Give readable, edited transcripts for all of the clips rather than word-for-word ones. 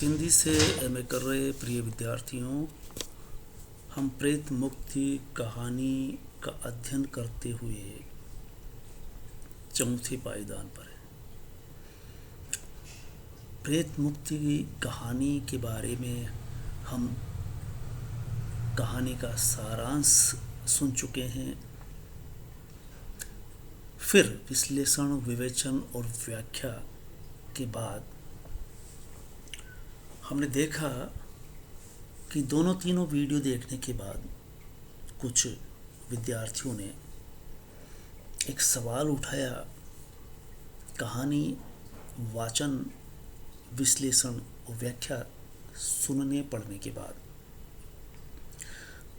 हिंदी से एमए कर रहे प्रिय विद्यार्थियों, हम प्रेत मुक्ति कहानी का अध्ययन करते हुए चौथे पायदान पर हैं। प्रेत मुक्ति की कहानी के बारे में हम कहानी का सारांश सुन चुके हैं। फिर विश्लेषण, विवेचन और व्याख्या के बाद हमने देखा कि दोनों तीनों वीडियो देखने के बाद कुछ विद्यार्थियों ने एक सवाल उठाया। कहानी वाचन, विश्लेषण और व्याख्या सुनने पढ़ने के बाद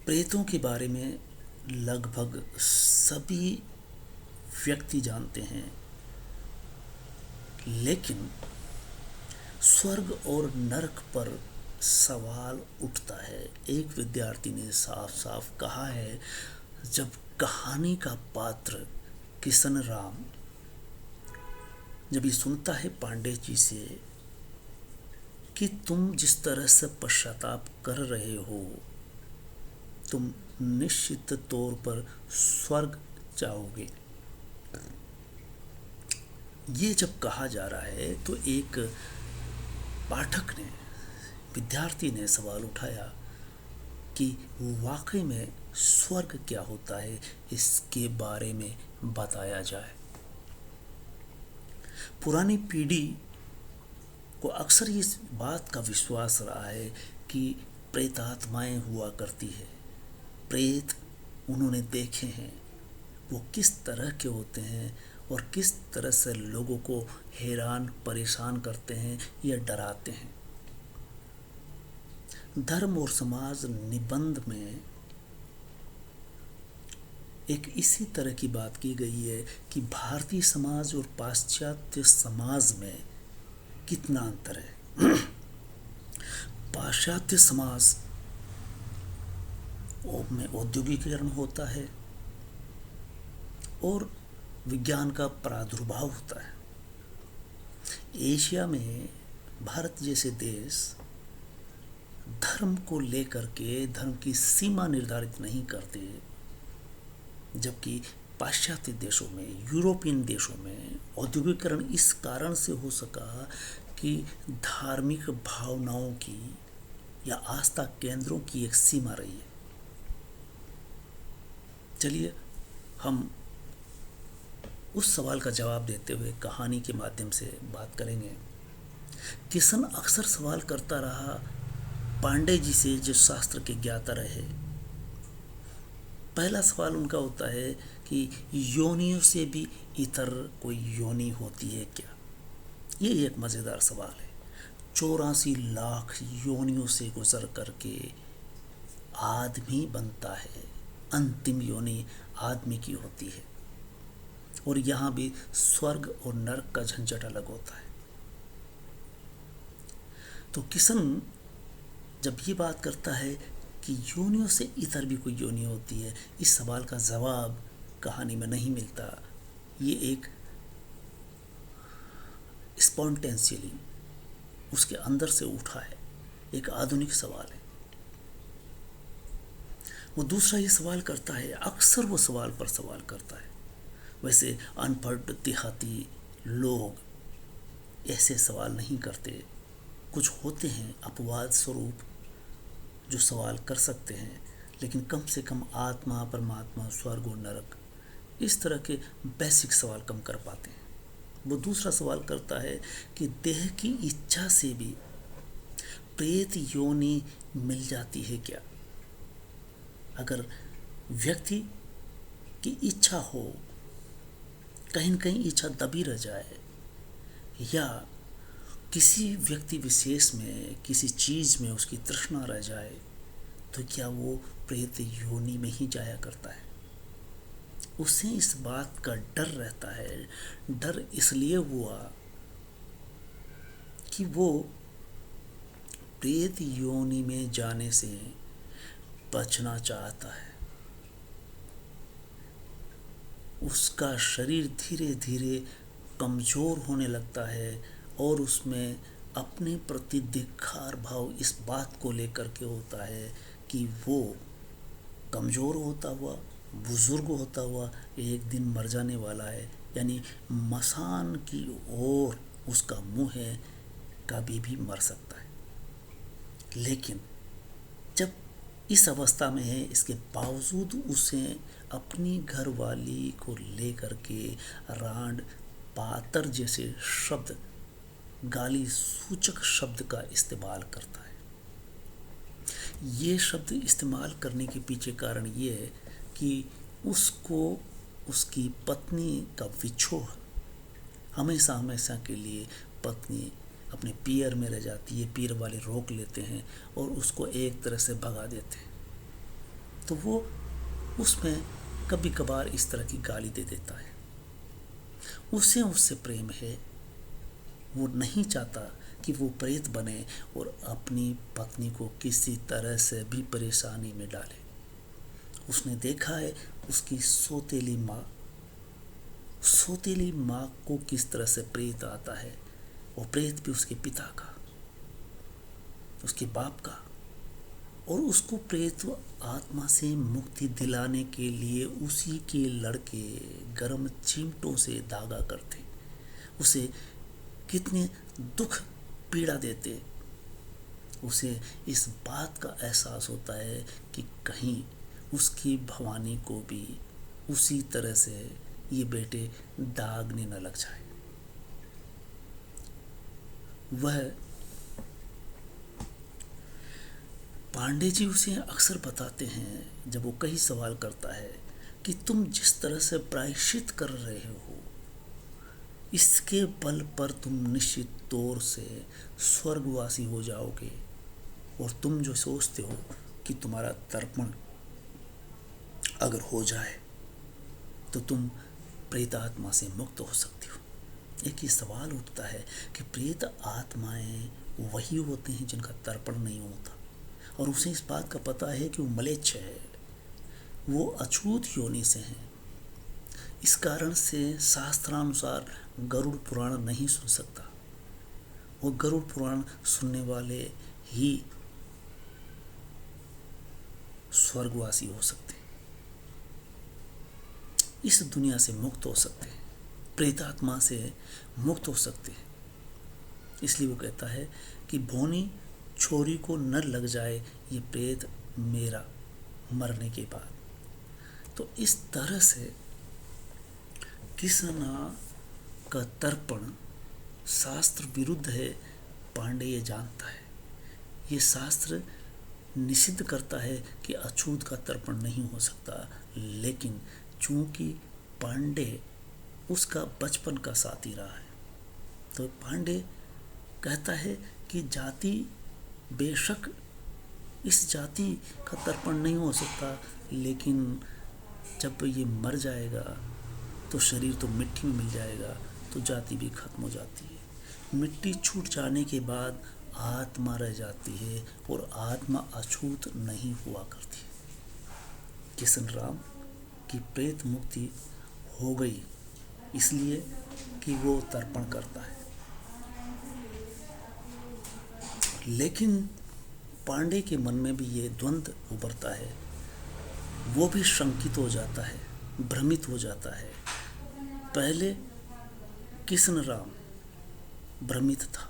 प्रेतों के बारे में लगभग सभी व्यक्ति जानते हैं, लेकिन स्वर्ग और नरक पर सवाल उठता है। एक विद्यार्थी ने साफ साफ कहा है, जब कहानी का पात्र किशन राम जब ये सुनता है पांडे जी से कि तुम जिस तरह से पश्चाताप कर रहे हो, तुम निश्चित तौर पर स्वर्ग जाओगे, ये जब कहा जा रहा है तो एक पाठक ने, विद्यार्थी ने सवाल उठाया कि वाकई में स्वर्ग क्या होता है, इसके बारे में बताया जाए। पुरानी पीढ़ी को अक्सर इस बात का विश्वास रहा है कि प्रेतात्माएं हुआ करती है। प्रेत उन्होंने देखे हैं, वो किस तरह के होते हैं और किस तरह से लोगों को हैरान परेशान करते हैं या डराते हैं। धर्म और समाज निबंध में एक इसी तरह की बात की गई है कि भारतीय समाज और पाश्चात्य समाज में कितना अंतर है। पाश्चात्य समाज में औद्योगिकीकरण होता है और विज्ञान का प्रादुर्भाव होता है। एशिया में भारत जैसे देश धर्म को लेकर के धर्म की सीमा निर्धारित नहीं करते, जबकि पाश्चात्य देशों में, यूरोपियन देशों में औद्योगिकीकरण इस कारण से हो सका कि धार्मिक भावनाओं की या आस्था केंद्रों की एक सीमा रही है। चलिए हम उस सवाल का जवाब देते हुए कहानी के माध्यम से बात करेंगे। किशन अक्सर सवाल करता रहा पांडे जी से, जो शास्त्र के ज्ञाता रहे। पहला सवाल उनका होता है कि योनियों से भी इतर कोई योनि होती है क्या? ये एक मज़ेदार सवाल है। 84 लाख योनियों से गुजर करके आदमी बनता है, अंतिम योनि आदमी की होती है, और यहाँ भी स्वर्ग और नरक का झंझट अलग होता है। तो किशन जब ये बात करता है कि योनियों से इतर भी कोई योनि होती है, इस सवाल का जवाब कहानी में नहीं मिलता। ये एक स्पॉन्टेंशियली उसके अंदर से उठा है, एक आधुनिक सवाल है। वो दूसरा ये सवाल करता है, अक्सर वो सवाल पर सवाल करता है। वैसे अनपढ़ देहाती लोग ऐसे सवाल नहीं करते। कुछ होते हैं अपवाद स्वरूप जो सवाल कर सकते हैं, लेकिन कम से कम आत्मा, परमात्मा, स्वर्ग और नरक, इस तरह के बेसिक सवाल कम कर पाते हैं। वो दूसरा सवाल करता है कि देह की इच्छा से भी प्रेत योनि मिल जाती है क्या? अगर व्यक्ति की इच्छा हो, कहीं न कहीं इच्छा दबी रह जाए, या किसी व्यक्ति विशेष में, किसी चीज़ में उसकी तृष्णा रह जाए, तो क्या वो प्रेत योनि में ही जाया करता है? उसे इस बात का डर रहता है। डर इसलिए हुआ कि वो प्रेत योनि में जाने से बचना चाहता है। उसका शरीर धीरे धीरे कमज़ोर होने लगता है और उसमें अपने प्रति धिक्कार भाव इस बात को लेकर के होता है कि वो कमज़ोर होता हुआ, बुजुर्ग होता हुआ एक दिन मर जाने वाला है, यानी मसान की ओर उसका मुंह है, कभी भी मर सकता है। लेकिन जब इस अवस्था में है, इसके बावजूद उसे अपनी घरवाली को लेकर के रांड पातर जैसे शब्द, गाली सूचक शब्द का इस्तेमाल करता है। ये शब्द इस्तेमाल करने के पीछे कारण ये है कि उसको उसकी पत्नी का विछोह, हमेशा हमेशा के लिए पत्नी अपने पीर में रह जाती है, पीर वाले रोक लेते हैं और उसको एक तरह से भगा देते हैं। तो वो उसमें कभी कभार इस तरह की गाली दे देता है। उसे उससे प्रेम है, वो नहीं चाहता कि वो प्रेत बने और अपनी पत्नी को किसी तरह से भी परेशानी में डाले। उसने देखा है उसकी सौतेली माँ को किस तरह से प्रेत आता है, वो प्रेत भी उसके पिता का, उसके बाप का, और उसको प्रेत आत्मा से मुक्ति दिलाने के लिए उसी के लड़के गर्म चिमटों से धागा करते, उसे कितने दुख पीड़ा देते। उसे इस बात का एहसास होता है कि कहीं उसकी भवानी को भी उसी तरह से ये बेटे दागने न लग जाए। वह पांडे जी उसे अक्सर बताते हैं, जब वो कई सवाल करता है, कि तुम जिस तरह से प्रायश्चित कर रहे हो, इसके बल पर तुम निश्चित तौर से स्वर्गवासी हो जाओगे, और तुम जो सोचते हो कि तुम्हारा तर्पण अगर हो जाए तो तुम प्रेत आत्मा से मुक्त हो सकती हो। एक ही सवाल उठता है कि प्रेत आत्माएं वही होते हैं जिनका तर्पण नहीं होता, और उसे इस बात का पता है कि वो मलेच्छ है, वो अछूत योनि से हैं। इस कारण से शास्त्रानुसार गरुड़ पुराण नहीं सुन सकता, वो गरुड़ पुराण सुनने वाले ही स्वर्गवासी हो सकते हैं, इस दुनिया से मुक्त हो सकते हैं, प्रेतात्मा से मुक्त हो सकते हैं। इसलिए वो कहता है कि भोनी छोरी को न लग जाए ये प्रेत मेरा मरने के बाद। तो इस तरह से किसना का तर्पण शास्त्र विरुद्ध है, पांडे ये जानता है। ये शास्त्र निषिद्ध करता है कि अछूत का तर्पण नहीं हो सकता, लेकिन चूंकि पांडे उसका बचपन का साथी रहा है, तो पांडे कहता है कि जाति बेशक इस जाति का तर्पण नहीं हो सकता, लेकिन जब ये मर जाएगा तो शरीर तो मिट्टी में मिल जाएगा, तो जाति भी खत्म हो जाती है। मिट्टी छूट जाने के बाद आत्मा रह जाती है, और आत्मा अछूत नहीं हुआ करती। किशन राम की प्रेत मुक्ति हो गई इसलिए कि वो तर्पण करता है। लेकिन पांडे के मन में भी ये द्वंद्व उभरता है, वो भी शंकित हो जाता है, भ्रमित हो जाता है। पहले किशन राम भ्रमित था,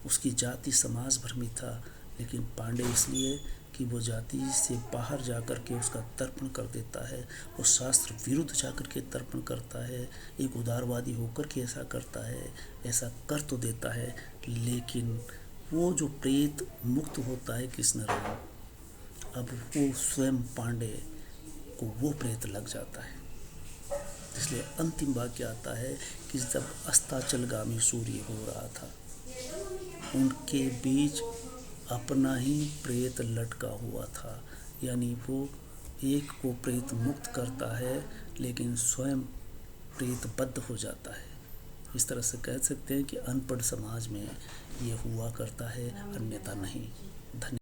उसकी जाति समाज भ्रमित था, लेकिन पांडे इसलिए कि वो जाति से बाहर जाकर के उसका तर्पण कर देता है, वो शास्त्र विरुद्ध जाकर के तर्पण करता है, एक उदारवादी होकर के ऐसा करता है, ऐसा कर तो देता है, लेकिन वो जो प्रेत मुक्त होता है कृष्ण राम, अब वो स्वयं पांडे को वो प्रेत लग जाता है। इसलिए अंतिम वाक्य आता है कि जब अस्ताचलगामी सूर्य हो रहा था, उनके बीच अपना ही प्रेत लटका हुआ था, यानी वो एक को प्रेत मुक्त करता है लेकिन स्वयं प्रेतबद्ध हो जाता है। इस तरह से कह सकते हैं कि अनपढ़ समाज में ये हुआ करता है, अन्यथा नहीं। धन्यवाद।